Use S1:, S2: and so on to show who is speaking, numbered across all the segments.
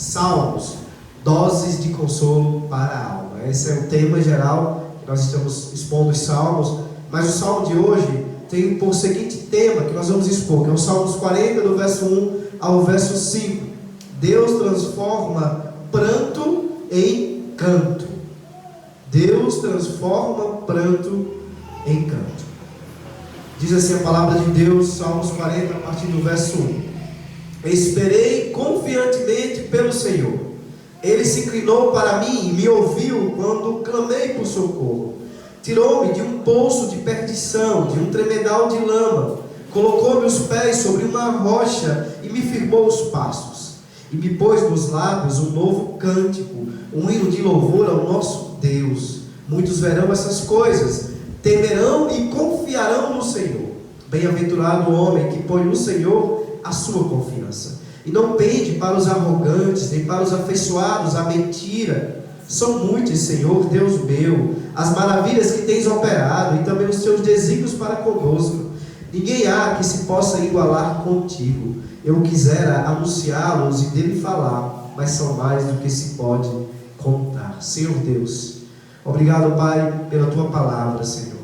S1: Salmos, doses de consolo para a alma. Esse é o tema geral que nós estamos expondo os Salmos, mas o Salmo de hoje tem por seguinte tema que nós vamos expor, que é o Salmos 40, do verso 1 ao verso 5. Deus transforma pranto em canto. Deus transforma pranto em canto. Diz assim a palavra de Deus, Salmos 40, a partir do verso 1. Esperei confiantemente pelo Senhor. Ele se inclinou para mim e me ouviu quando clamei por socorro. Tirou-me de um poço de perdição, de um tremedal de lama. Colocou meus pés sobre uma rocha e me firmou os passos. E me pôs nos lábios um novo cântico, um hino de louvor ao nosso Deus. Muitos verão essas coisas, temerão e confiarão no Senhor. Bem-aventurado o homem que põe no Senhor a sua confiança, e não pende para os arrogantes, nem para os afeiçoados à mentira. São muitos, Senhor, Deus meu, as maravilhas que tens operado, e também os teus desígnios para conosco. Ninguém há que se possa igualar contigo. Eu quisera anunciá-los e dele falar, mas são mais do que se pode contar. Senhor Deus, obrigado, Pai, pela tua palavra, Senhor.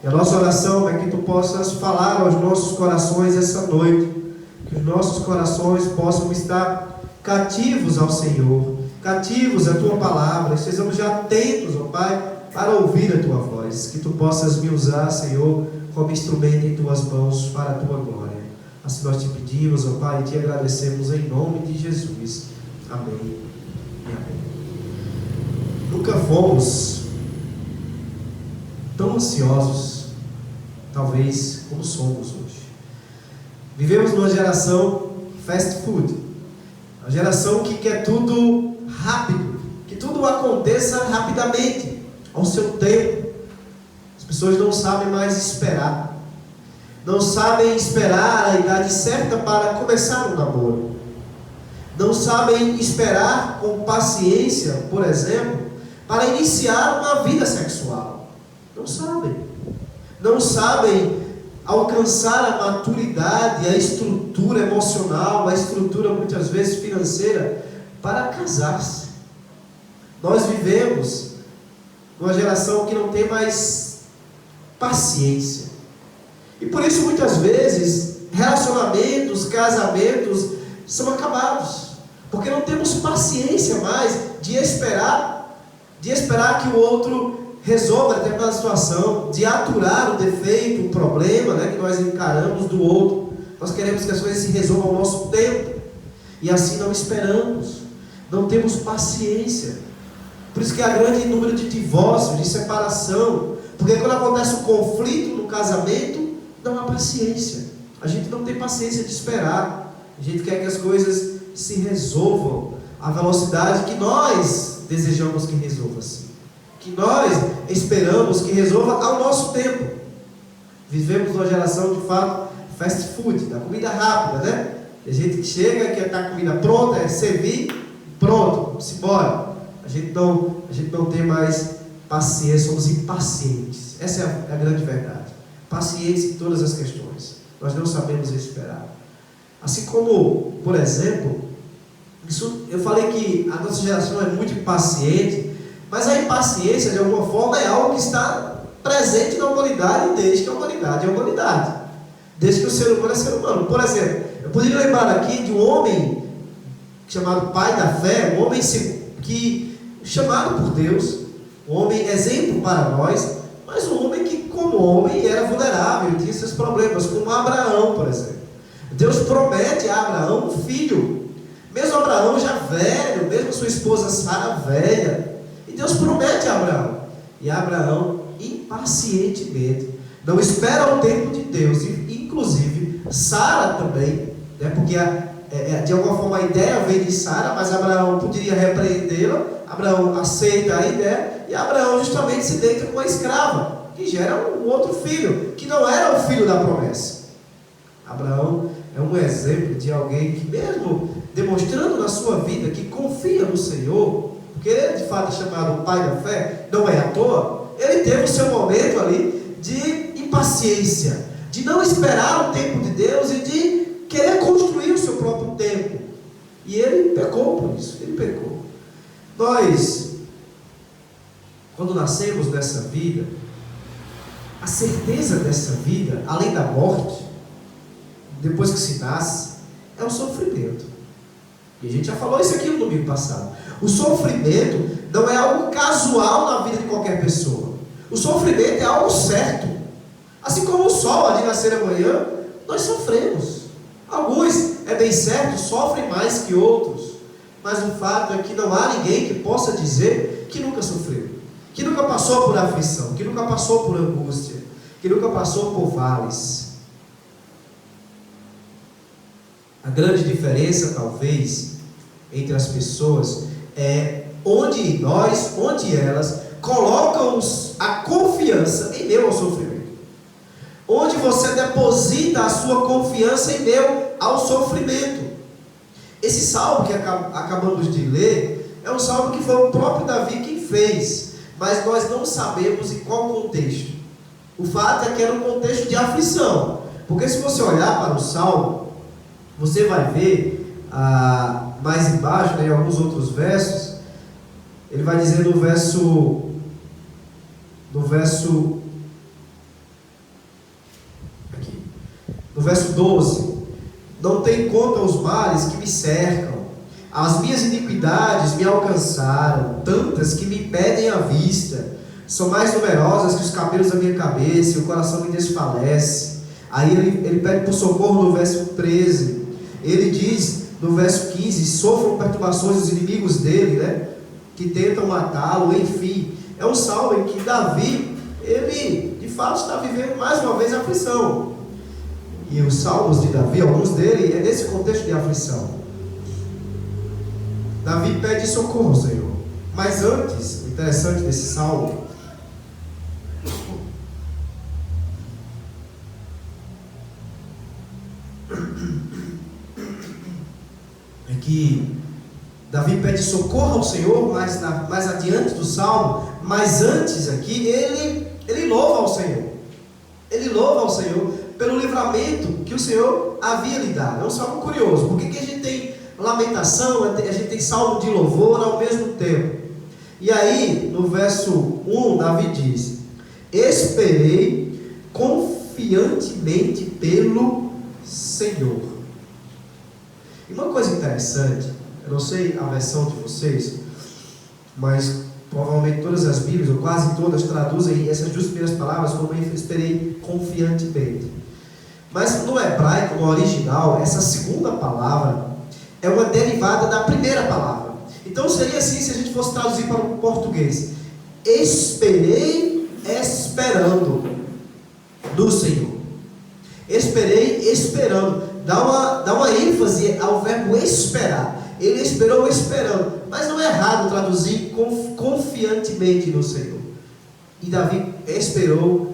S1: E a nossa oração é que tu possas falar aos nossos corações essa noite, que os nossos corações possam estar cativos ao Senhor, cativos à tua palavra, estejamos já atentos, ó Pai, para ouvir a tua voz, que tu possas me usar, Senhor, como instrumento em tuas mãos para a tua glória. Assim nós te pedimos, ó Pai, e te agradecemos em nome de Jesus. Amém e amém. Nunca fomos tão ansiosos, talvez, como somos hoje. Vivemos numa geração fast food, uma geração que quer tudo rápido, que tudo aconteça rapidamente, ao seu tempo. As pessoas não sabem mais esperar, não sabem esperar a idade certa para começar um namoro, não sabem esperar com paciência, por exemplo, para iniciar uma vida sexual. Não sabem alcançar a maturidade, a estrutura emocional, a estrutura muitas vezes financeira para casar-se. Nós vivemos numa geração que não tem mais paciência, e por isso muitas vezes relacionamentos, casamentos são acabados, porque não temos paciência mais de esperar que o outro resolva determinada situação, de aturar o defeito, o problema, que nós encaramos do outro. Nós queremos que as coisas se resolvam ao nosso tempo, e assim não esperamos, não temos paciência. Por isso que há grande número de divórcios, de separação, porque quando acontece um conflito no casamento, não há paciência. A gente não tem paciência de esperar, a gente quer que as coisas se resolvam à velocidade que nós desejamos que resolva-se, que nós esperamos que resolva ao nosso tempo. Vivemos numa geração de fato fast food, da comida rápida, A gente chega, quer estar a comida pronta, é servir, pronto, vamos embora. A gente não tem mais paciência, somos impacientes. Essa é a grande verdade. Paciência em todas as questões. Nós não sabemos esperar. Assim como, por exemplo, eu falei que a nossa geração é muito impaciente, mas a impaciência, de alguma forma, é algo que está presente na humanidade desde que a humanidade é humanidade. Desde que o ser humano é ser humano. Por exemplo, eu poderia lembrar aqui de um homem chamado pai da fé, um homem chamado por Deus, um homem exemplo para nós, mas um homem que, como homem, era vulnerável, tinha seus problemas, como Abraão, por exemplo. Deus promete a Abraão um filho, mesmo Abraão já velho, mesmo sua esposa Sara velha, e Deus promete a Abraão, e Abraão impacientemente não espera o tempo de Deus, e inclusive Sara também, porque de alguma forma a ideia veio de Sara, mas Abraão poderia repreendê-la. Abraão aceita a ideia, e Abraão justamente se deita com a escrava, que gera um outro filho, que não era o filho da promessa. Abraão é um exemplo de alguém que, mesmo demonstrando na sua vida que confia no Senhor, porque ele de fato é chamado o pai da fé, não é à toa, ele teve o seu momento ali de impaciência, de não esperar o tempo de Deus e de querer construir o seu próprio tempo. E ele pecou por isso, ele pecou. Nós, quando nascemos nessa vida, a certeza dessa vida, além da morte, depois que se nasce, é o sofrimento. E a gente já falou isso aqui no domingo passado. O sofrimento não é algo casual na vida de qualquer pessoa. O sofrimento é algo certo. Assim como o sol há de nascer amanhã, nós sofremos. Alguns, é bem certo, sofrem mais que outros. Mas o fato é que não há ninguém que possa dizer que nunca sofreu, que nunca passou por aflição, que nunca passou por angústia, que nunca passou por vales. A grande diferença, talvez, entre as pessoas é onde elas colocam a confiança em meio ao sofrimento. Onde você deposita a sua confiança em meio ao sofrimento. Esse salmo que acabamos de ler é um salmo que foi o próprio Davi quem fez, mas nós não sabemos em qual contexto. O fato é que era um contexto de aflição, porque se você olhar para o salmo, você vai ver mais embaixo, em alguns outros versos, ele vai dizer no verso 12: não tem conta os males que me cercam, as minhas iniquidades me alcançaram, tantas que me impedem a vista, são mais numerosas que os cabelos da minha cabeça, e o coração me desfalece. Aí ele pede por socorro no verso 13, ele diz no verso 15: sofram perturbações dos inimigos dele, que tentam matá-lo. Enfim, é um salmo em que Davi, ele de fato está vivendo mais uma vez a aflição. E os salmos de Davi, alguns dele, é nesse contexto de aflição. Davi pede socorro ao Senhor. Mas antes, o interessante desse salmo é que Davi pede socorro ao Senhor, mais adiante do salmo, mas antes aqui, ele louva ao Senhor. Ele louva ao Senhor pelo livramento que o Senhor havia lhe dado. É um salmo curioso, porque aqui a gente tem lamentação, a gente tem salmo de louvor ao mesmo tempo. E aí, no verso 1, Davi diz: esperei confiantemente pelo Senhor. E uma coisa interessante, eu não sei a versão de vocês, mas provavelmente todas as Bíblias, ou quase todas, traduzem essas duas primeiras palavras como esperei confiantemente. Mas no hebraico, no original, essa segunda palavra é uma derivada da primeira palavra. Então seria assim se a gente fosse traduzir para o português: esperei esperando do Senhor. Esperei esperando. Dá uma ênfase ao verbo esperar. Ele esperou esperando. Mas não é errado traduzir confiantemente no Senhor. E Davi esperou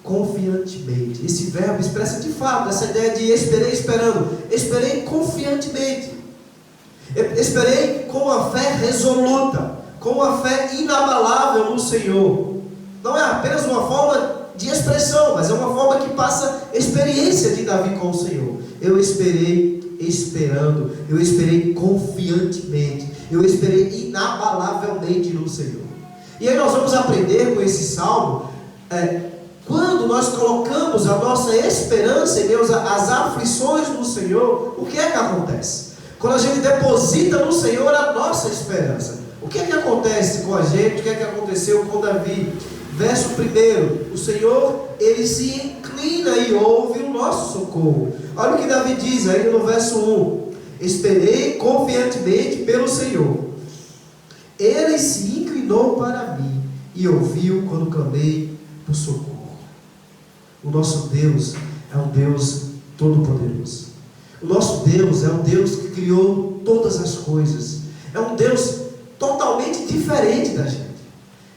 S1: confiantemente. Esse verbo expressa de fato essa ideia de esperei esperando. Esperei confiantemente. Esperei com a fé resoluta, com a fé inabalável no Senhor. Não é apenas uma forma de expressão, mas é uma forma que passa experiência de Davi com o Senhor. Eu esperei esperando, eu esperei confiantemente, eu esperei inabalavelmente no Senhor. E aí nós vamos aprender com esse salmo, quando nós colocamos a nossa esperança em Deus, as aflições do Senhor, o que é que acontece? Quando a gente deposita no Senhor a nossa esperança, o que é que acontece com a gente? O que é que aconteceu com Davi? Verso 1, o Senhor, ele se inclina e ouve o nosso socorro. Olha o que Davi diz aí no verso 1: esperei confiantemente pelo Senhor, ele se inclinou para mim e ouviu quando clamei por socorro. O nosso Deus é um Deus todo-poderoso. O nosso Deus é um Deus que criou todas as coisas. É um Deus totalmente diferente da gente.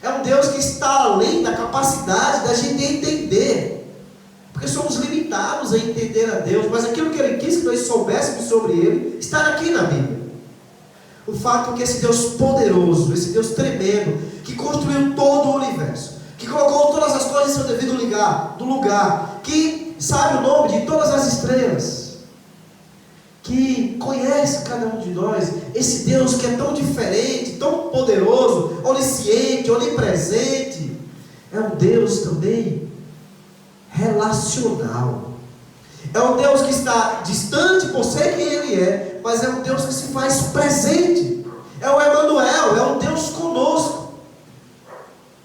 S1: É um Deus que está além da capacidade da gente entender. Porque somos limitados a entender a Deus. Mas aquilo que Ele quis que nós soubéssemos sobre Ele está aqui na Bíblia. O fato é que esse Deus poderoso, esse Deus tremendo, que construiu todo o universo, que colocou todas as coisas em seu devido lugar, que sabe o nome de todas as estrelas, que conhece cada um de nós, esse Deus que é tão diferente, tão poderoso, onisciente, onipresente, é um Deus também relacional. É um Deus que está distante por ser quem Ele é, mas é um Deus que se faz presente. É o Emanuel, é um Deus conosco.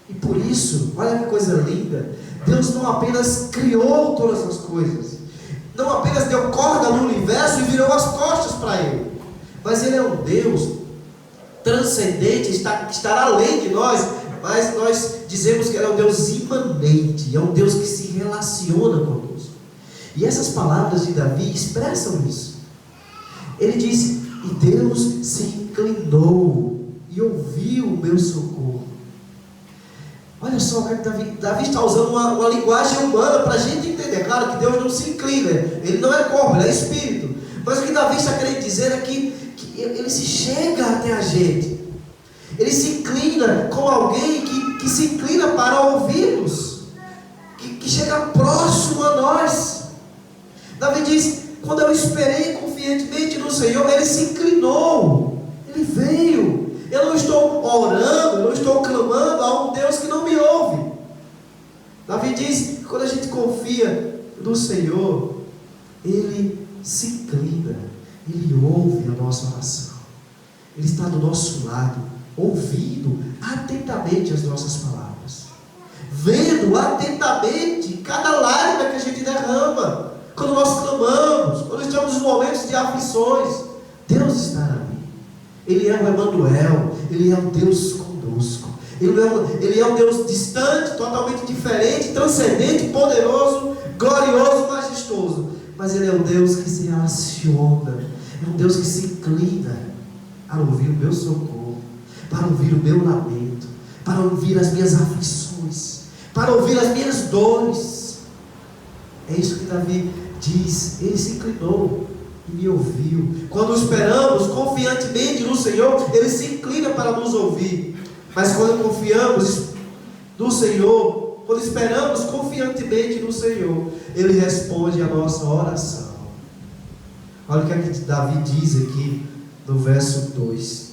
S1: E por isso, olha que coisa linda, Deus não apenas criou todas as coisas, não apenas deu corda no universo e virou as costas para Ele, mas Ele é um Deus transcendente, estará além de nós, mas nós dizemos que Ele é um Deus imanente, é um Deus que se relaciona conosco. E essas palavras de Davi expressam isso. Ele diz: e Deus se inclinou e ouviu o meu socorro. Olha só, Davi está usando uma linguagem humana para a gente entender. Claro que Deus não se inclina, Ele não é corpo, Ele é espírito. Mas o que Davi está querendo dizer é que Ele se chega até a gente. Ele se inclina como alguém que se inclina para ouvir-nos, que chega próximo a nós. Davi diz: quando eu esperei confiantemente no Senhor, Ele se inclinou, Ele veio. Eu não estou orando, eu não estou clamando a um Deus que não me ouve. Davi diz que quando a gente confia no Senhor, Ele se inclina, Ele ouve a nossa oração, Ele está do nosso lado, ouvindo atentamente as nossas palavras, vendo atentamente cada lágrima que a gente derrama, quando nós clamamos, quando estamos em momentos de aflições. Deus está ali. Ele é o Emanuel, Ele é o Deus conosco. Ele é um Deus distante, totalmente diferente, transcendente, poderoso, glorioso, majestoso. Mas Ele é um Deus que se relaciona, é um Deus que se inclina para ouvir o meu socorro, para ouvir o meu lamento, para ouvir as minhas aflições, para ouvir as minhas dores. É isso que Davi diz. Ele se inclinou e me ouviu. Quando esperamos confiantemente no Senhor, Ele se inclina para nos ouvir. Mas quando confiamos no Senhor, quando esperamos confiantemente no Senhor, Ele responde a nossa oração. Olha o que é que Davi diz aqui no verso 2: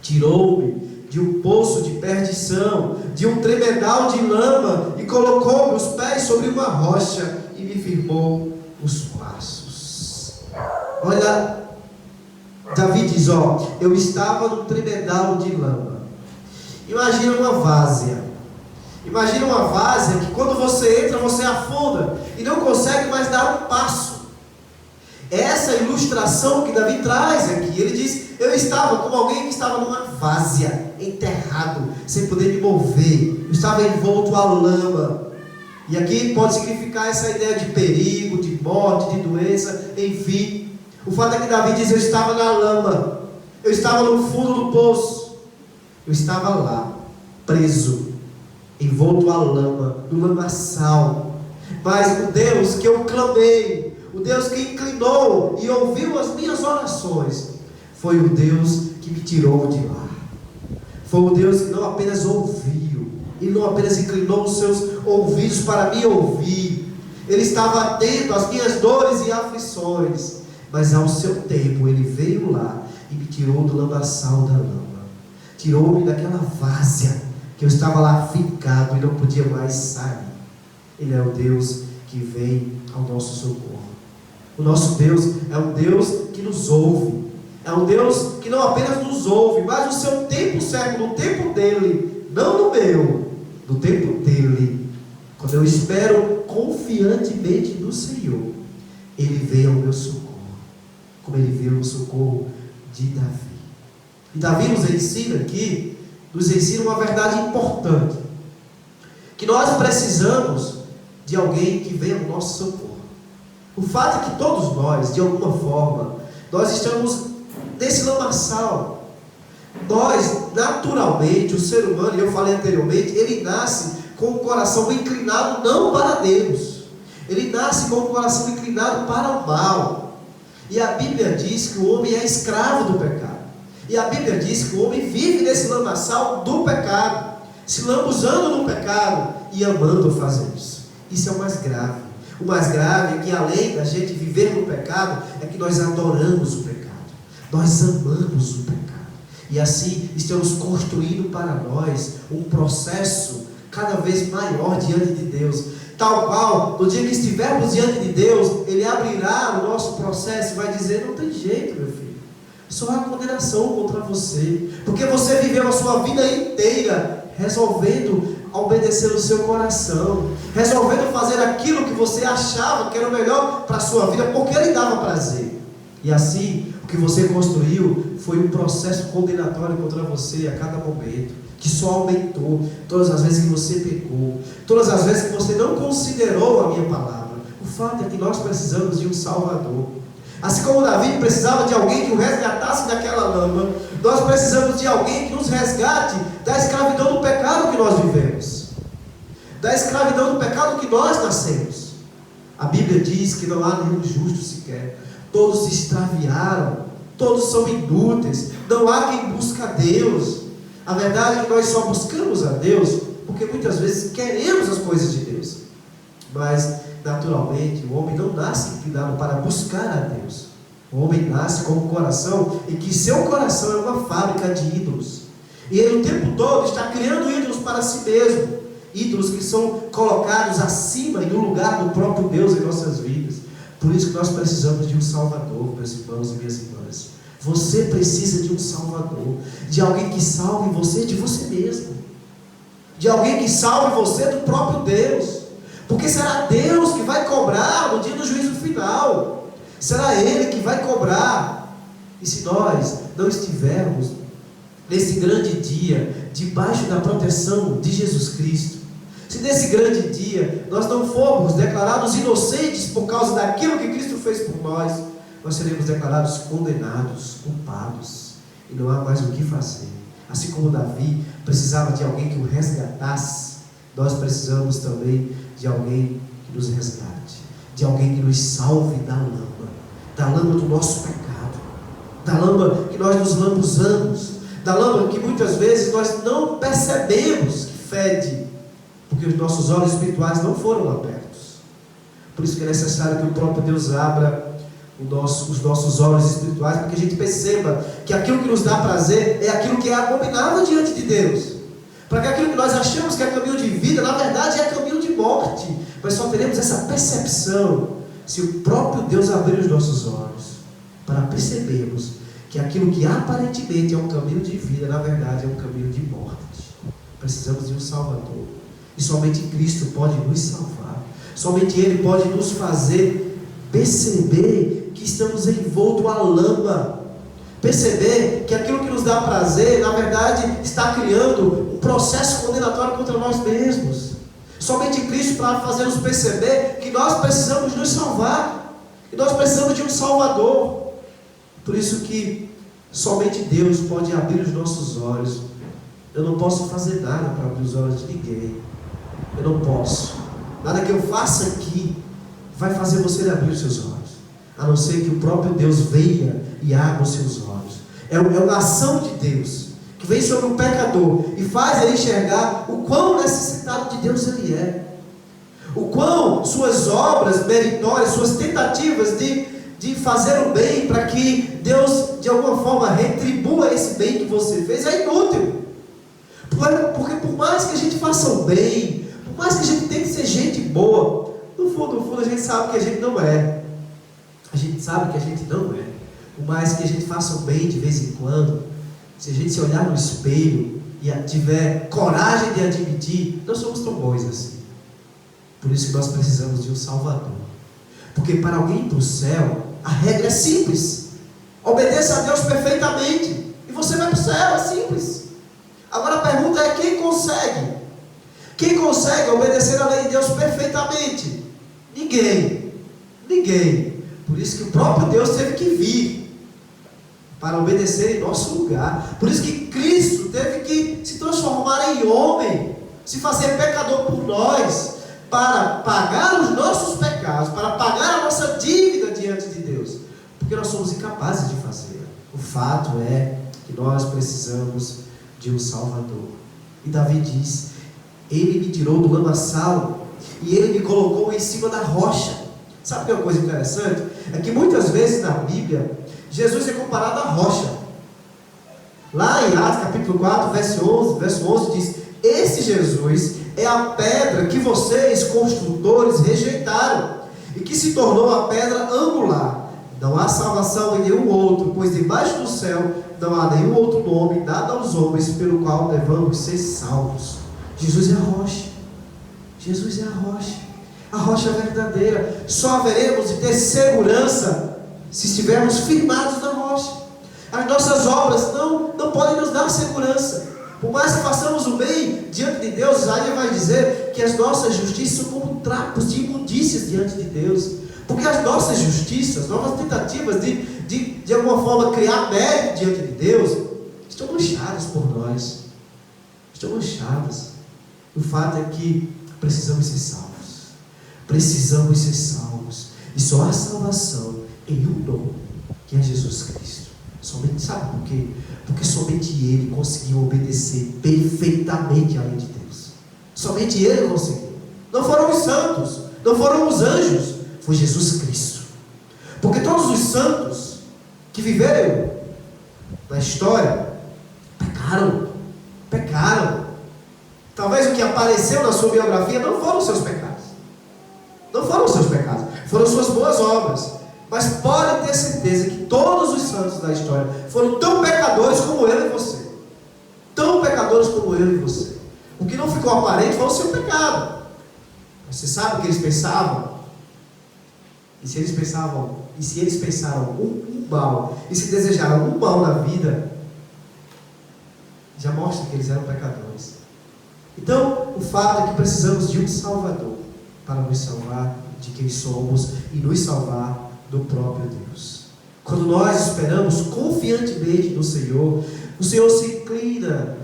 S1: tirou-me de um poço de perdição, de um tremedal de lama, e colocou meus pés sobre uma rocha, e me firmou os passos. Olha, Davi diz: eu estava num tremedal de lama. Imagina uma várzea. Imagina uma várzea que quando você entra, você afunda e não consegue mais dar um passo. Essa ilustração que Davi traz aqui. Ele diz: eu estava como alguém que estava numa várzea, enterrado, sem poder me mover. Eu estava envolto à lama. E aqui pode significar essa ideia de perigo, de morte, de doença, enfim. O fato é que Davi diz: eu estava na lama, eu estava no fundo do poço, eu estava lá, preso, envolto à lama, no lamaçal. Mas o Deus que eu clamei, o Deus que inclinou e ouviu as minhas orações, foi o Deus que me tirou de lá. Foi o Deus que não apenas ouviu, Ele não apenas inclinou os seus ouvidos para me ouvir, Ele estava atento às minhas dores e aflições, mas ao seu tempo Ele veio lá e me tirou do lamaçal da lama, tirou-me daquela várzea que eu estava lá ficado e não podia mais sair. Ele é o Deus que vem ao nosso socorro. O nosso Deus é um Deus que nos ouve, é um Deus que não apenas nos ouve, mas no seu tempo certo, no tempo dele, não no meu, no tempo dele. Quando eu espero confiantemente no Senhor, Ele vem ao meu socorro, como Ele veio ao socorro de Davi. E Davi nos ensina aqui, nos ensina uma verdade importante, que nós precisamos de alguém que venha ao nosso socorro. O fato é que todos nós, de alguma forma, nós estamos nesse lamaçal. Nós, naturalmente, o ser humano, e eu falei anteriormente, ele nasce com o coração inclinado não para Deus, ele nasce com o coração inclinado para o mal. E a Bíblia diz que o homem é escravo do pecado. E a Bíblia diz que o homem vive nesse lamaçal do pecado, se lambuzando no pecado e amando fazer isso. Isso é o mais grave. O mais grave é que, além da gente viver no pecado, é que nós adoramos o pecado. Nós amamos o pecado. E assim estamos construindo para nós um processo cada vez maior diante de Deus. Tal qual, no dia que estivermos diante de Deus, Ele abrirá o nosso processo e vai dizer: não tem jeito, meu filho. Só há condenação contra você. Porque você viveu a sua vida inteira resolvendo obedecer o seu coração, resolvendo fazer aquilo que você achava que era o melhor para a sua vida, porque Ele dava prazer. E assim, o que você construiu foi um processo condenatório contra você a cada momento, que só aumentou todas as vezes que você pecou, todas as vezes que você não considerou a minha palavra. O fato é que nós precisamos de um Salvador. Assim como Davi precisava de alguém que o resgatasse daquela lama, nós precisamos de alguém que nos resgate da escravidão do pecado que nós vivemos, da escravidão do pecado que nós nascemos. A Bíblia diz que não há nenhum justo sequer, todos se extraviaram, todos são inúteis, não há quem busque a Deus. A verdade é que nós só buscamos a Deus porque muitas vezes queremos as coisas de Deus, mas naturalmente o homem não nasce inclinado para buscar a Deus. O homem nasce com um coração em que seu coração é uma fábrica de ídolos, e ele o tempo todo está criando ídolos para si mesmo, ídolos que são colocados acima e no lugar do próprio Deus em nossas vidas. Por isso que nós precisamos de um Salvador, meus irmãos e minhas irmãs. Você precisa de um Salvador, de alguém que salve você de você mesmo, de alguém que salve você do próprio Deus, porque será Deus que vai cobrar no dia do juízo final, será Ele que vai cobrar. E se nós não estivermos nesse grande dia, debaixo da proteção de Jesus Cristo, se nesse grande dia nós não formos declarados inocentes por causa daquilo que Cristo fez por nós, nós seremos declarados condenados, culpados, e não há mais o que fazer. Assim como Davi precisava de alguém que o resgatasse, nós precisamos também de alguém que nos resgate, de alguém que nos salve da lama do nosso pecado, da lama que nós nos lambuzamos, da lama que muitas vezes nós não percebemos que fede, porque os nossos olhos espirituais não foram abertos. Por isso que é necessário que o próprio Deus abra os nossos olhos espirituais, para que a gente perceba que aquilo que nos dá prazer é aquilo que é abominável diante de Deus, para que aquilo que nós achamos que é caminho de vida, na verdade é caminho de morte. Mas só teremos essa percepção se o próprio Deus abrir os nossos olhos, para percebermos que aquilo que aparentemente é um caminho de vida, na verdade é um caminho de morte. Precisamos de um Salvador, e somente Cristo pode nos salvar, somente Ele pode nos fazer perceber que estamos envoltos à lama, perceber que aquilo que nos dá prazer, na verdade, está criando um processo condenatório contra nós mesmos. Somente Cristo para fazer-nos perceber que nós precisamos nos salvar, que nós precisamos de um Salvador. Por isso que somente Deus pode abrir os nossos olhos. Eu não posso fazer nada para abrir os olhos de ninguém. Eu não posso. Nada que eu faça aqui vai fazer você abrir os seus olhos, a não ser que o próprio Deus venha e abra os seus olhos. É uma ação de Deus que vem sobre o pecador e faz ele enxergar o quão necessitado de Deus ele é, o quão suas obras meritórias, suas tentativas de fazer o bem para que Deus de alguma forma retribua esse bem que você fez é inútil. Porque por mais que a gente faça o bem, por mais que a gente tente ser gente boa, no fundo a gente sabe que a gente não é. A gente sabe que a gente não é. Por mais que a gente faça o bem de vez em quando, se a gente se olhar no espelho e tiver coragem de admitir, não somos tão bons assim. Por isso que nós precisamos de um Salvador. Porque para alguém ir para o céu, a regra é simples: obedeça a Deus perfeitamente e você vai para o céu, é simples. Agora a pergunta é: quem consegue? Quem consegue obedecer a lei de Deus perfeitamente? Ninguém. Por isso que o próprio Deus teve que vir para obedecer em nosso lugar. Por isso que Cristo teve que se transformar em homem, se fazer pecador por nós, para pagar os nossos pecados, para pagar a nossa dívida diante de Deus, porque nós somos incapazes de fazer. O fato é que nós precisamos de um Salvador. E Davi diz: Ele me tirou do lamaçal e Ele me colocou em cima da rocha. Sabe que é uma coisa interessante? É que muitas vezes na Bíblia, Jesus é comparado à rocha. Lá em Atos capítulo 4, verso 11 diz: esse Jesus é a pedra que vocês, construtores, rejeitaram, e que se tornou a pedra angular. Não há salvação em nenhum outro, pois debaixo do céu não há nenhum outro nome dado aos homens pelo qual devamos ser salvos. Jesus é a rocha. Jesus é a rocha verdadeira. Só haveremos de ter segurança se estivermos firmados na rocha. As nossas obras não podem nos dar segurança. Por mais que façamos o bem diante de Deus, Isaías vai dizer que as nossas justiças são como trapos de imundícias diante de Deus. Porque as nossas justiças, nossas tentativas de alguma forma criar mérito diante de Deus, estão manchadas por nós. Estão manchadas. O fato é que precisamos ser salvos. Precisamos ser salvos. E só há salvação em um nome, que é Jesus Cristo. Somente, sabe por quê? Porque somente Ele conseguiu obedecer perfeitamente à lei de Deus. Somente Ele conseguiu. Não foram os santos, não foram os anjos, foi Jesus Cristo. Porque todos os santos que viveram na história pecaram. Talvez o que apareceu na sua biografia não foram os seus pecados. Não foram os seus pecados, foram suas boas obras. Mas podem ter certeza que todos os santos da história foram tão pecadores como eu e você. Tão pecadores como eu e você. O que não ficou aparente foi o seu pecado. Você sabe o que eles pensavam? E se eles pensaram um mal, e se desejaram um mal na vida, já mostra que eles eram pecadores. Então, o fato é que precisamos de um Salvador para nos salvar de quem somos e nos salvar do próprio Deus. Quando nós esperamos confiantemente no Senhor, o Senhor se inclina,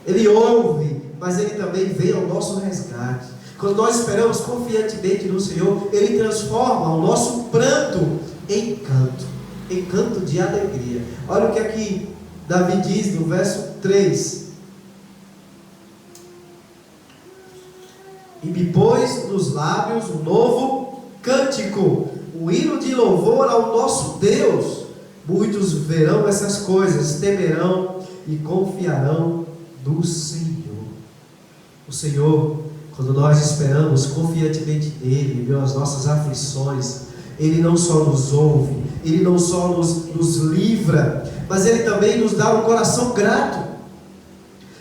S1: Ele ouve, mas Ele também vem ao nosso resgate. Quando nós esperamos confiantemente no Senhor, Ele transforma o nosso pranto em canto de alegria. Olha o que aqui Davi diz no verso 3: e me pôs nos lábios um novo cântico, um hino de louvor ao nosso Deus. Muitos verão essas coisas, temerão e confiarão no Senhor. O Senhor, quando nós esperamos confiantemente nele, em meio às nossas aflições, Ele não só nos ouve, Ele não só nos livra, mas Ele também nos dá um coração grato.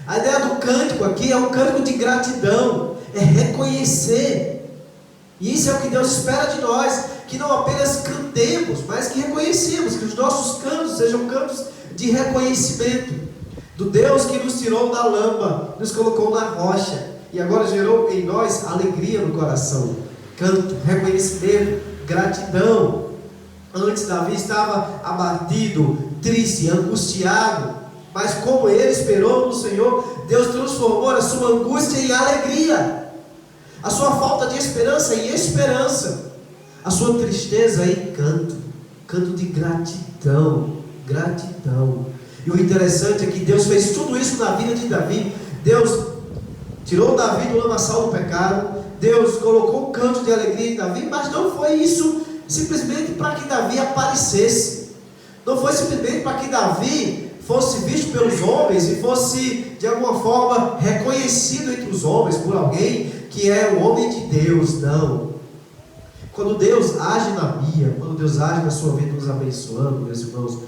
S1: A ideia do cântico aqui é um cântico de gratidão, é reconhecer. E isso é o que Deus espera de nós, que não apenas cantemos, mas que reconhecemos, que os nossos cantos sejam cantos de reconhecimento do Deus que nos tirou da lama, nos colocou na rocha e agora gerou em nós alegria no coração. Canto, reconhecimento, gratidão. Antes Davi estava abatido, triste, angustiado, mas como ele esperou no Senhor, Deus transformou a sua angústia em alegria, a sua falta de esperança em esperança, a sua tristeza em canto de gratidão. E o interessante é que Deus fez tudo isso na vida de Davi. Deus tirou Davi do lamaçal do pecado, Deus colocou um canto de alegria em Davi, mas não foi isso simplesmente para que Davi aparecesse, não foi simplesmente para que Davi fosse visto pelos homens e fosse de alguma forma reconhecido entre os homens por alguém que é o homem de Deus. Não. Quando Deus age na Bia, quando Deus age na sua vida nos abençoando, meus irmãos,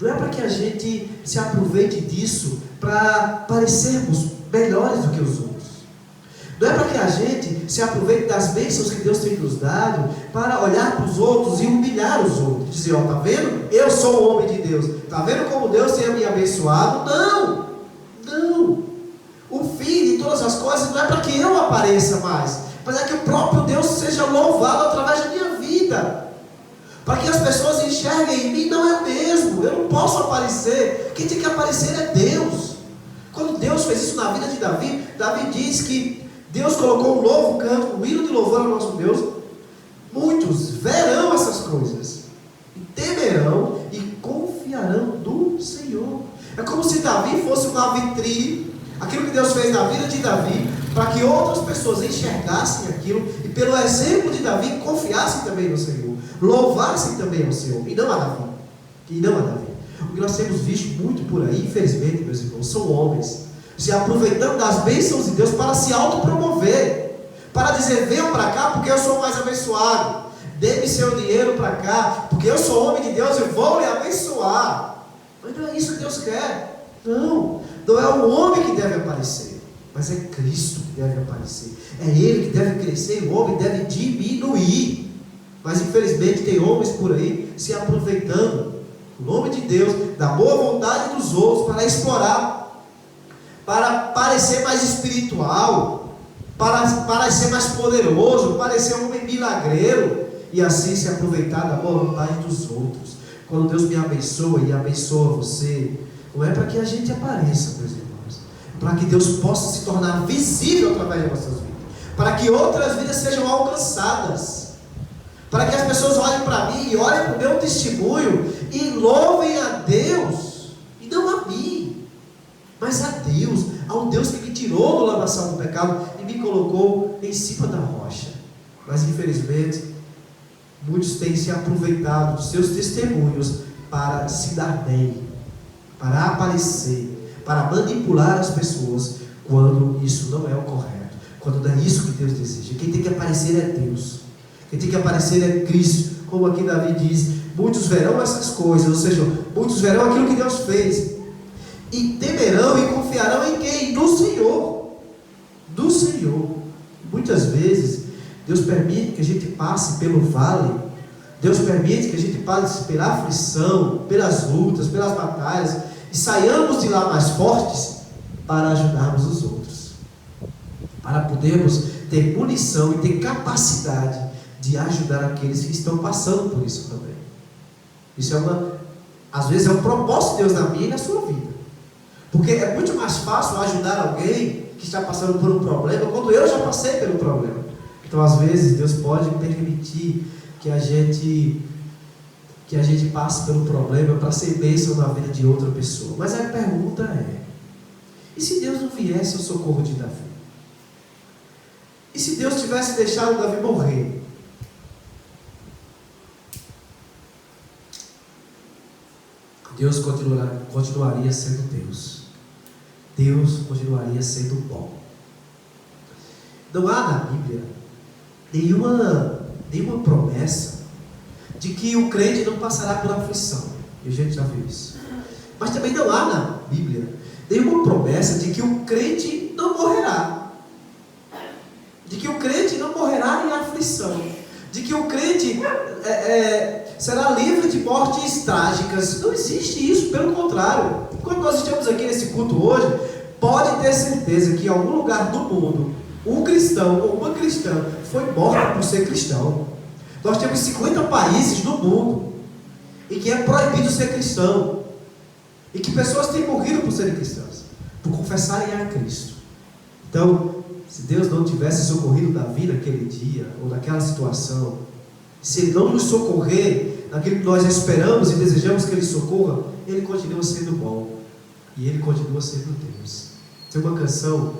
S1: não é para que a gente se aproveite disso para parecermos melhores do que os outros. Não é para que a gente se aproveite das bênçãos que Deus tem nos dado para olhar para os outros e humilhar os outros. Dizer, ó, tá vendo? Eu sou o homem de Deus. Tá vendo como Deus tem me abençoado? Não. O fim de todas as coisas não é para que eu apareça mais, mas é que o próprio Deus seja louvado através da minha vida. Para que as pessoas enxerguem em mim, não é mesmo. Eu não posso aparecer. Quem tem que aparecer é Deus. Quando Deus fez isso na vida de Davi, Davi diz que Deus colocou um novo canto, um hino de louvor ao nosso Deus. Muitos verão essas coisas, e temerão e confiarão no Senhor. É como se Davi fosse uma vitrine. Aquilo que Deus fez na vida de Davi para que outras pessoas enxergassem aquilo e, pelo exemplo de Davi, confiassem também no Senhor, louvassem também ao Senhor, e não a Davi. O que nós temos visto muito por aí, infelizmente, meus irmãos, são homens se aproveitando das bênçãos de Deus para se autopromover, para dizer: venham para cá porque eu sou mais abençoado, dê-me seu dinheiro para cá porque eu sou homem de Deus e vou lhe abençoar. Mas não é isso que Deus quer. Não é o homem que deve aparecer, mas é Cristo que deve aparecer. É Ele que deve crescer e o homem deve diminuir. Mas infelizmente tem homens por aí se aproveitando o nome de Deus, da boa vontade dos outros, para explorar, para parecer mais espiritual, para parecer mais poderoso, parecer um homem milagreiro, e assim se aproveitar da boa vontade dos outros. Quando Deus me abençoa e abençoa você, não é para que a gente apareça, meus irmãos, é para que Deus possa se tornar visível através de nossas vidas, para que outras vidas sejam alcançadas, para que as pessoas olhem para mim e olhem para o meu testemunho e louvem a Deus, e não a mim, mas a Deus, ao Deus que me tirou do lamaçal do pecado e me colocou em cima da rocha. Mas infelizmente muitos têm se aproveitado dos seus testemunhos para se dar bem, para aparecer, para manipular as pessoas, quando isso não é o correto, quando não é isso que Deus deseja. Quem tem que aparecer é Deus. Quem tem que aparecer é Cristo. Como aqui Davi diz: muitos verão essas coisas, ou seja, muitos verão aquilo que Deus fez, e temerão e confiarão em quem? No Senhor. Do Senhor. Muitas vezes Deus permite que a gente passe pelo vale, Deus permite que a gente passe pela aflição, pelas lutas, pelas batalhas, e saiamos de lá mais fortes, para ajudarmos os outros, para podermos ter munição e ter capacidade de ajudar aqueles que estão passando por isso também. Isso às vezes é um propósito de Deus na minha e na sua vida, porque é muito mais fácil ajudar alguém que está passando por um problema, quando eu já passei pelo problema. Então às vezes Deus pode permitir que a gente passe pelo problema para ser bênção na vida de outra pessoa. Mas a pergunta é: e se Deus não viesse ao socorro de Davi? E se Deus tivesse deixado Davi morrer? Deus continuaria sendo Deus. Deus continuaria sendo bom. Não há na Bíblia nenhuma promessa de que o crente não passará por aflição. E a gente já viu isso. Mas também não há na Bíblia nenhuma promessa de que o crente não morrerá. De que o crente não morrerá em aflição. De que o crente será livre de mortes trágicas. Não existe isso, pelo contrário. Quando nós estamos aqui nesse culto hoje, pode ter certeza que em algum lugar do mundo, um cristão ou uma cristã foi morta por ser cristão. Nós temos 50 países no mundo em que é proibido ser cristão, e que pessoas têm morrido por serem cristãs, por confessarem a Cristo. Então, se Deus não tivesse socorrido Davi naquele dia, ou naquela situação, se Ele não nos socorrer naquilo que nós esperamos e desejamos que Ele socorra, Ele continua sendo bom, e Ele continua sendo Deus. Tem uma canção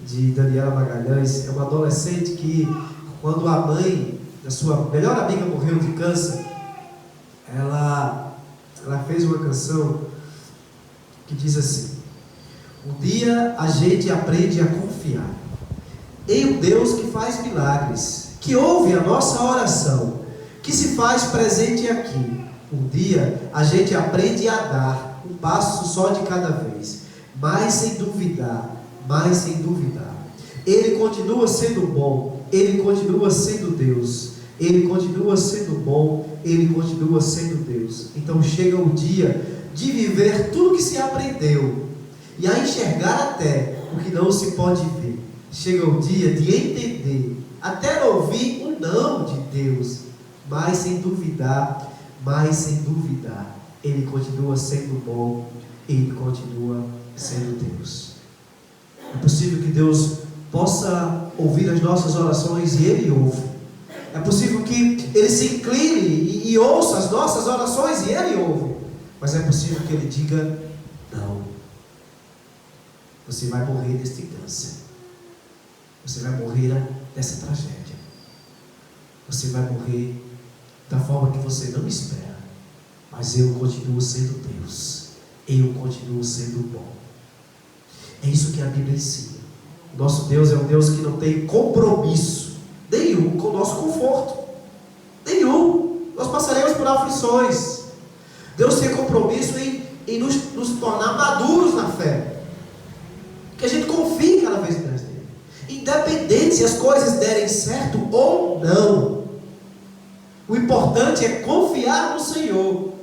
S1: de Daniela Magalhães, é uma adolescente que, quando a mãe da sua melhor amiga morreu de câncer, ela fez uma canção que diz assim: um dia a gente aprende a confiar em um Deus que faz milagres, que ouve a nossa oração, que se faz presente aqui. Um dia a gente aprende a dar um passo só de cada vez, mas sem duvidar, Ele continua sendo bom, Ele continua sendo Deus, Ele continua sendo bom, Ele continua sendo Deus. Então chega o dia de viver tudo que se aprendeu e a enxergar até o que não se pode ver. Chega o dia de entender, até ouvir o não de Deus, mas sem duvidar, Ele continua sendo bom, Ele continua sendo Deus. É possível que Deus possa ouvir as nossas orações, e Ele ouve. É possível que Ele se incline e ouça as nossas orações, e Ele ouve. Mas é possível que Ele diga: não, você vai morrer deste câncer. você vai morrer dessa tragédia. Você vai morrer da forma que você não espera. Mas eu continuo sendo Deus. Eu continuo sendo bom. É isso que a Bíblia ensina. O nosso Deus é um Deus que não tem compromisso nenhum com o nosso conforto. Nenhum. Nós passaremos por aflições. Deus tem compromisso em nos tornar maduros na fé. Que a gente confie cada vez mais nele. Independente se as coisas derem certo ou não. O importante é confiar no Senhor.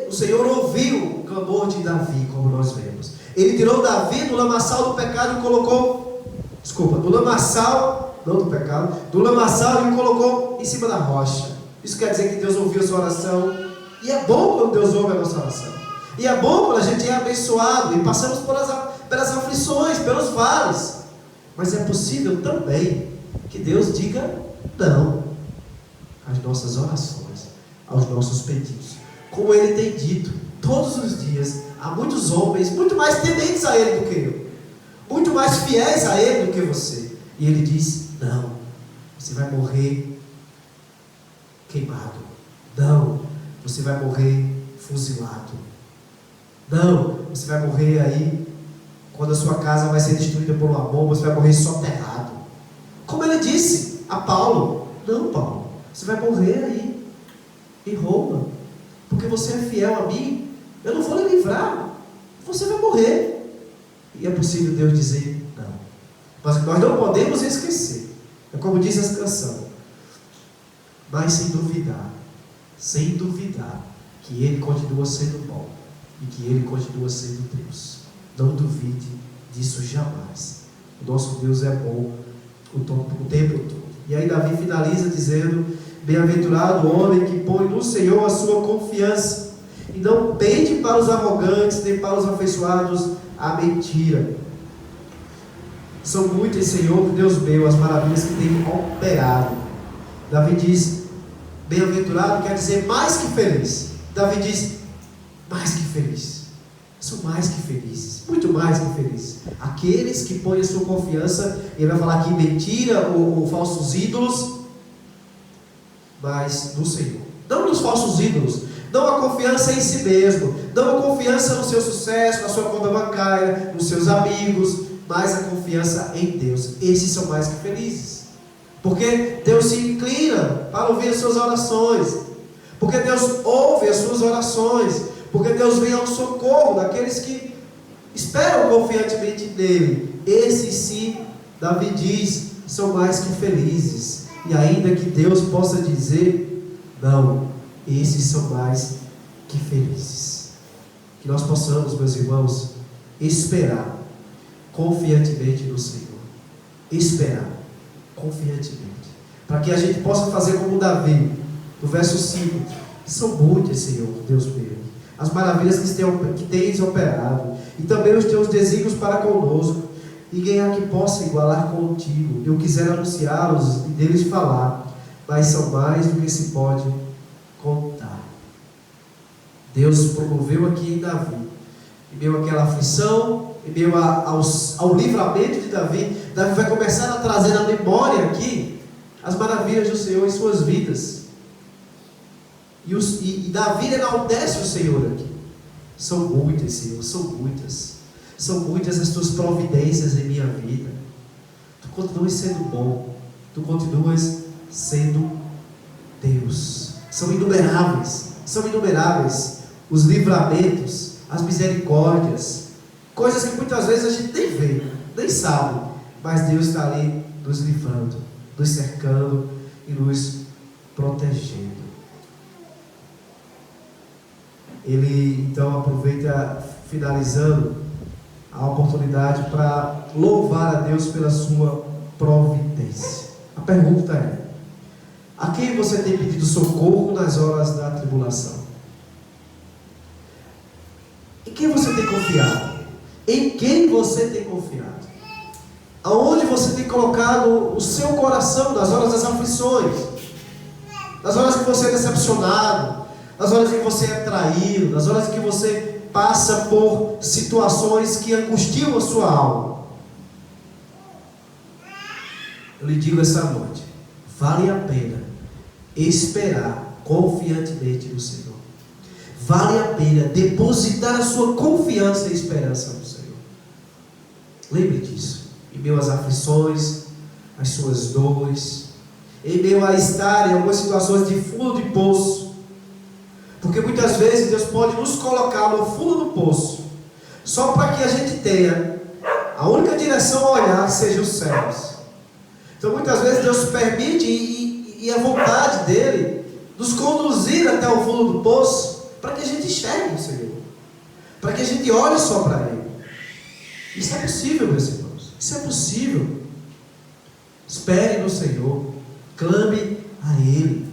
S1: O Senhor ouviu o clamor de Davi, como nós vemos. Ele tirou Davi do lamaçal do pecado e colocou, do lamaçal, não do pecado, do lamaçal e colocou em cima da rocha. Isso quer dizer que Deus ouviu a sua oração. E é bom quando Deus ouve a nossa oração. E é bom quando a gente é abençoado e passamos pelas aflições, pelos vales. Mas é possível também que Deus diga não às nossas orações, aos nossos pedidos. Como Ele tem dito todos os dias, há muitos homens muito mais tementes a Ele do que eu, muito mais fiéis a Ele do que você. E Ele diz: não, você vai morrer queimado. Não, você vai morrer fuzilado. Não, você vai morrer aí, quando a sua casa vai ser destruída por uma bomba, você vai morrer soterrado. Como Ele disse a Paulo: não, Paulo, você vai morrer aí em Roma, porque você é fiel a mim. Eu não vou lhe livrar, você vai morrer. E é possível Deus dizer não. Mas nós não podemos esquecer, é como diz essa canção, mas sem duvidar, que Ele continua sendo bom e que Ele continua sendo Deus. Não duvide disso jamais. O nosso Deus é bom o tempo todo. E aí Davi finaliza dizendo: bem-aventurado o homem que põe no Senhor a sua confiança e não pende para os arrogantes nem para os afeiçoados à mentira. São muitas, Senhor, Deus meu, as maravilhas que tem operado. Davi diz: bem-aventurado quer dizer mais que feliz. Davi diz: mais que feliz. São mais que felizes, muito mais que felizes. Aqueles que põem a sua confiança, ele vai falar aqui mentira ou falsos ídolos, mas no Senhor. Não nos falsos ídolos, não a confiança em si mesmo, não a confiança no seu sucesso, na sua conta bancária, nos seus amigos, mas a confiança em Deus. Esses são mais que felizes, porque Deus se inclina para ouvir as suas orações, porque Deus ouve as suas orações, porque Deus vem ao socorro daqueles que esperam confiantemente nele. Esses sim, Davi diz, são mais que felizes. E ainda que Deus possa dizer não, esses são mais que felizes. Que nós possamos, meus irmãos, esperar confiantemente no Senhor. Esperar confiantemente, para que a gente possa fazer como Davi, no verso 5: são muitas, Senhor, Deus meu, as maravilhas que tens operado, e também os teus desígnios para conosco. Ninguém há que possa igualar contigo. Eu quisera anunciá-los e deles falar, mas são mais do que se pode contar. Deus promoveu aqui em Davi, em meio àquela aflição, em meio ao livramento de Davi. Davi vai começar a trazer na memória aqui as maravilhas do Senhor em suas vidas. E Davi enaltece o Senhor aqui. São muitas, Senhor, são muitas. São muitas as tuas providências em minha vida. Tu continuas sendo bom. Tu continuas sendo Deus. São inumeráveis os livramentos, as misericórdias, coisas que muitas vezes a gente nem vê, nem sabe, mas Deus está ali nos livrando, nos cercando e nos protegendo. Ele então aproveita, finalizando, a oportunidade para louvar a Deus pela sua providência. A pergunta é: a quem você tem pedido socorro nas horas da tribulação? Em quem você tem confiado? Em quem você tem confiado? Aonde você tem colocado o seu coração nas horas das aflições? Nas horas que você é decepcionado, nas horas em que você é traído, nas horas em que você passa por situações que angustiam a sua alma. eu lhe digo essa noite, vale a pena esperar confiantemente no Senhor. Vale a pena depositar a sua confiança e esperança no Senhor. Lembre disso. Em meio às aflições, às suas dores, em meio a estar em algumas situações de fundo de poço, porque muitas vezes Deus pode nos colocar no fundo do poço, só para que a gente tenha a única direção a olhar seja os céus. Então muitas vezes Deus permite e a vontade dele nos conduzir até o fundo do poço, para que a gente enxergue o Senhor, para que a gente olhe só para Ele. Isso é possível, meus irmãos, isso é possível. Espere no Senhor, clame a Ele,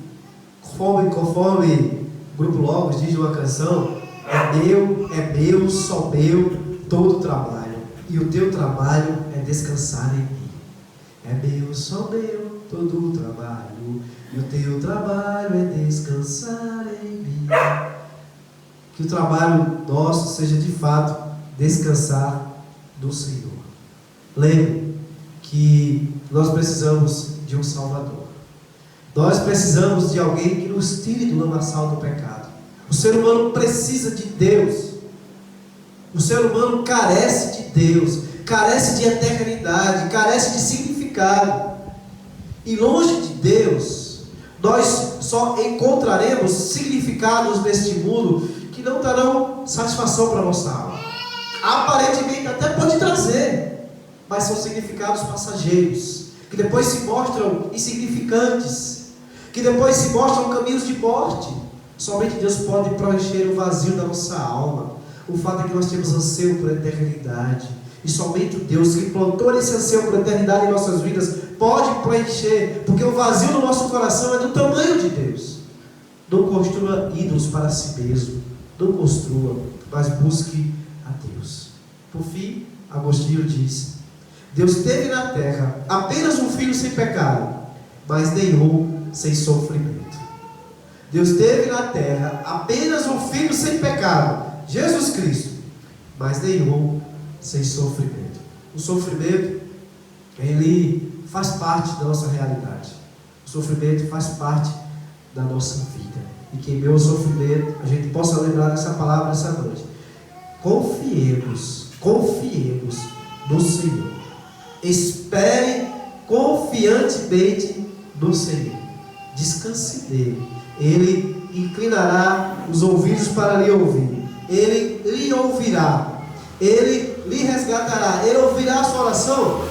S1: conforme o grupo Logos diz uma canção: é meu, só meu, todo o trabalho, e o teu trabalho é descansar em mim. É meu, só meu, todo o trabalho, e o teu trabalho é descansar em mim. Que o trabalho nosso seja de fato descansar do Senhor. Lembre que nós precisamos de um Salvador. Nós precisamos de alguém que nos tire do lamaçal do pecado. O ser humano precisa de Deus. O ser humano carece de Deus, carece de eternidade, carece de significado. E longe de Deus, nós só encontraremos significados neste mundo que não darão satisfação para a nossa alma. Aparentemente até pode trazer, mas são significados passageiros, que depois se mostram insignificantes, que depois se mostram caminhos de morte. Somente Deus pode preencher o vazio da nossa alma. O fato é que nós temos anseio por eternidade, e somente o Deus que plantou esse anseio por eternidade em nossas vidas pode preencher, porque o vazio do nosso coração é do tamanho de Deus. Não construa ídolos para si mesmo, não construa, mas busque a Deus. Por fim, Agostinho diz: Deus teve na terra apenas um filho sem pecado, mas nenhum sem sofrimento. Deus teve na terra apenas um filho sem pecado, Jesus Cristo, mas nenhum sem sofrimento. O sofrimento, ele faz parte da nossa realidade. O sofrimento faz parte da nossa vida. E que em meio ao sofrimento a gente possa lembrar dessa palavra essa noite. Confiemos no Senhor. Espere confiantemente no Senhor. Descanse nele. Ele inclinará os ouvidos para lhe ouvir. Ele lhe ouvirá. Ele lhe resgatará. Ele ouvirá a sua oração,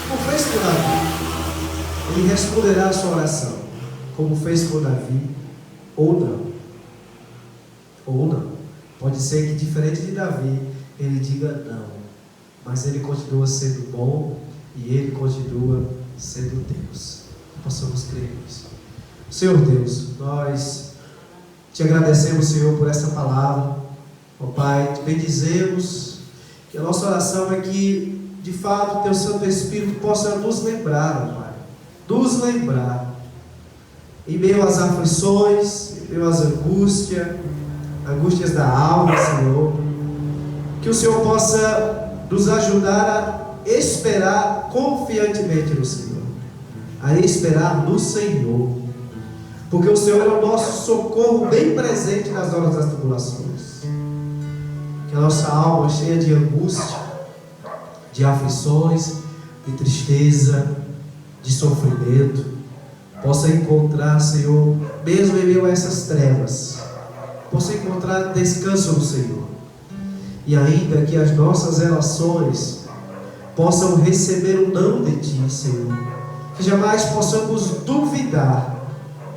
S1: como fez com Davi. Ele responderá a sua oração, como fez com Davi, ou não. Ou não. Pode ser que, diferente de Davi, ele diga não, mas ele continua sendo bom e ele continua sendo Deus. Possamos crer nisso. Senhor Deus, nós te agradecemos, Senhor, por essa palavra. Ó Pai, te bendizemos, que a nossa oração é que, de fato, o Teu Santo Espírito possa nos lembrar, ó Pai, nos lembrar, em meio às aflições, em meio às angústias da alma, Senhor, que o Senhor possa nos ajudar a esperar confiantemente no Senhor, a esperar no Senhor, porque o Senhor é o nosso socorro bem presente nas horas das tribulações. Que a nossa alma cheia de angústia, de aflições, de tristeza, de sofrimento, possa encontrar, Senhor, mesmo em meio a essas trevas, possa encontrar descanso no Senhor. E ainda que as nossas relações possam receber o não de Ti, Senhor, que jamais possamos duvidar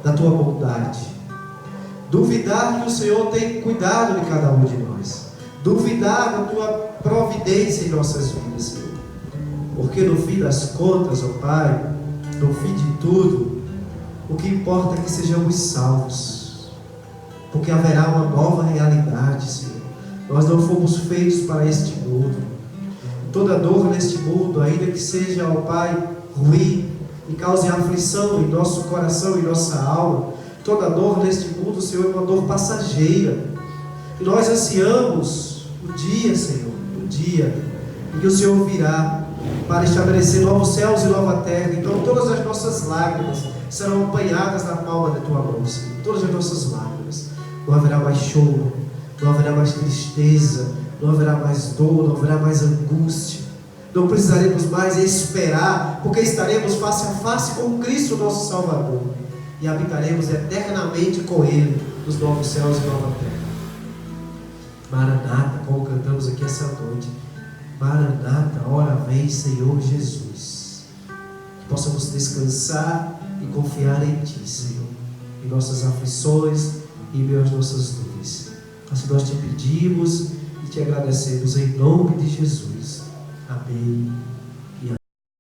S1: da Tua bondade, duvidar que o Senhor tem cuidado de cada um de nós, duvidar da Tua providência em nossas vidas, Senhor, porque no fim das contas, ó Pai, no fim de tudo, o que importa é que sejamos salvos, porque haverá uma nova realidade, Senhor. Nós não fomos feitos para este mundo. Toda dor neste mundo, ainda que seja, ó Pai, ruim e cause aflição em nosso coração e nossa alma, toda dor neste mundo, Senhor, é uma dor passageira. E nós ansiamos o dia, Senhor, o dia em que o Senhor virá para estabelecer novos céus e nova terra. Então todas as nossas lágrimas serão apanhadas na palma da tua mão, Senhor. Todas as nossas lágrimas. Não haverá mais choro, não haverá mais tristeza, não haverá mais dor, não haverá mais angústia. Não precisaremos mais esperar, porque estaremos face a face com Cristo, nosso Salvador, e habitaremos eternamente com Ele nos novos céus e nova terra. Maranata, como cantamos aqui essa noite. Maranata, ora vem, Senhor Jesus. Que possamos descansar e confiar em Ti, Senhor, em nossas aflições e em meio às nossas dores. Assim nós te pedimos e te agradecemos em nome de Jesus. Amém.